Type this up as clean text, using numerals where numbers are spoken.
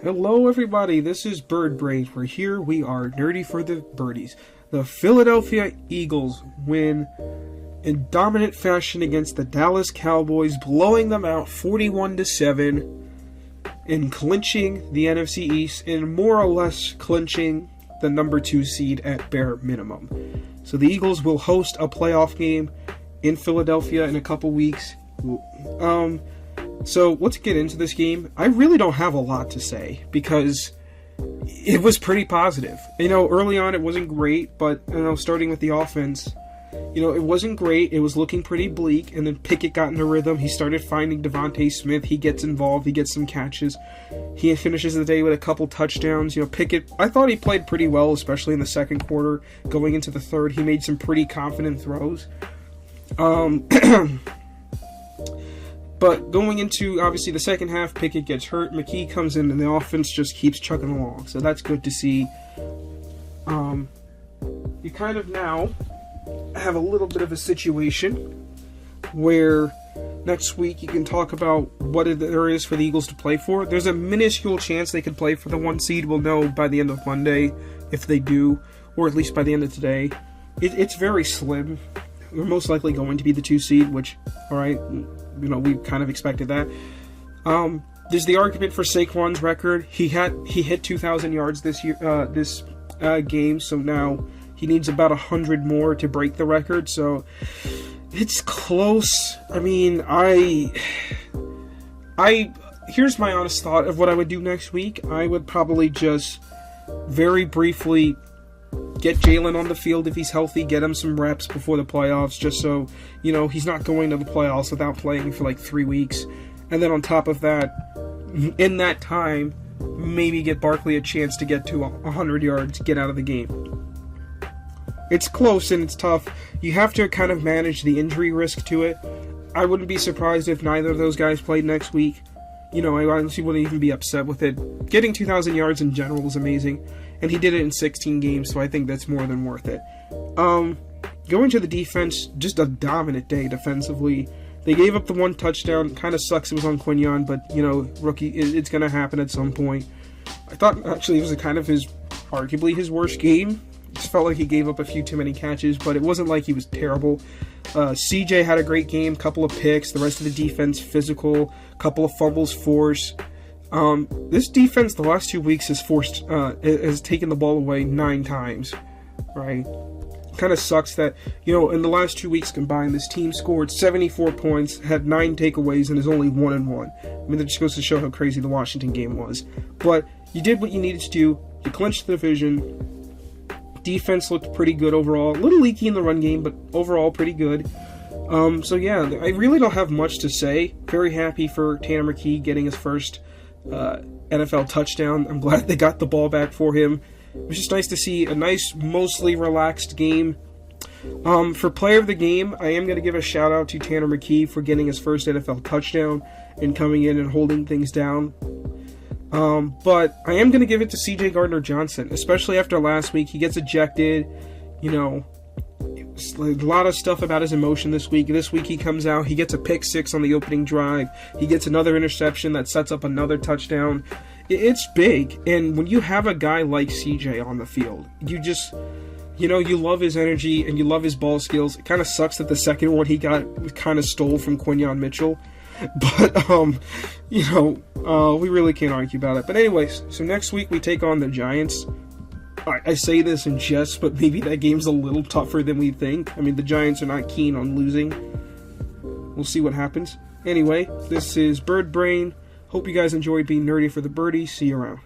Hello everybody, this is Bird Brain, where here we are, nerdy for the birdies. The Philadelphia Eagles win in dominant fashion against the Dallas Cowboys, blowing them out 41-7 and clinching the NFC East and more or less clinching the number 2 seed at bare minimum. So the Eagles will host a playoff game in Philadelphia in a couple weeks. So let's get into this game. I really don't have a lot to say because it was pretty positive. Early on it wasn't great, but starting with the offense, it wasn't great. It was looking pretty bleak, and then Pickett got in a rhythm. He started finding Devontae Smith. He gets involved. He gets some catches. He finishes the day with a couple touchdowns. Pickett, I thought he played pretty well, especially in the second quarter. Going into the third, he made some pretty confident throws. But going into, obviously, the second half, Pickett gets hurt. McKee comes in, and the offense just keeps chugging along. So that's good to see. You kind of now have a little bit of a situation where next week you can talk about what there is for the Eagles to play for. There's a minuscule chance they could play for the 1 seed. We'll know by the end of Monday if they do, or at least by the end of today. It's very slim. They're most likely going to be the 2 seed, which, alright, we kind of expected that. There's the argument for Saquon's record. He hit 2,000 yards this year, this game, so now he needs about 100 more to break the record. So it's close. I mean, here's my honest thought of what I would do next week. I would probably just very briefly get Jalen on the field if he's healthy, get him some reps before the playoffs, just so, he's not going to the playoffs without playing for like 3 weeks. And then on top of that, in that time, maybe get Barkley a chance to get to 100 yards, get out of the game. It's close and it's tough. You have to kind of manage the injury risk to it. I wouldn't be surprised if neither of those guys played next week. I honestly wouldn't even be upset with it. Getting 2,000 yards in general is amazing. And he did it in 16 games, so I think that's more than worth it. Going to the defense, just a dominant day defensively. They gave up the 1 touchdown. Kind of sucks it was on Quinyon, but, rookie, it's going to happen at some point. I thought, actually, it was arguably his worst game. It just felt like he gave up a few too many catches, but it wasn't like he was terrible. CJ had a great game, couple of picks. The rest of the defense, physical, couple of fumbles forced. This defense the last 2 weeks has taken the ball away 9 times, right? Kind of sucks that, in the last 2 weeks combined, this team scored 74 points, had 9 takeaways, and is only 1-1. I mean, that just goes to show how crazy the Washington game was. But you did what you needed to do. You clinched the division. Defense looked pretty good overall. A little leaky in the run game, but overall pretty good. So yeah, I really don't have much to say. Very happy for Tanner McKee getting his first NFL touchdown. I'm glad they got the ball back for him. It was just nice to see a nice, mostly relaxed game. For player of the game, I am going to give a shout out to Tanner McKee for getting his first NFL touchdown and coming in and holding things down. But I am going to give it to CJ Gardner-Johnson, especially after last week. He gets ejected, a lot of stuff about his emotion this week. This week he comes out, he gets a pick 6 on the opening drive. He gets another interception that sets up another touchdown. It's big, and when you have a guy like CJ on the field, you just, you love his energy and you love his ball skills. It kind of sucks that the second one he got kind of stole from Quinyon Mitchell. But, we really can't argue about it. But anyways, so next week we take on the Giants. I say this in jest, but maybe that game's a little tougher than we think. I mean, the Giants are not keen on losing. We'll see what happens. Anyway, this is Bird Brain. Hope you guys enjoyed being nerdy for the birdies. See you around.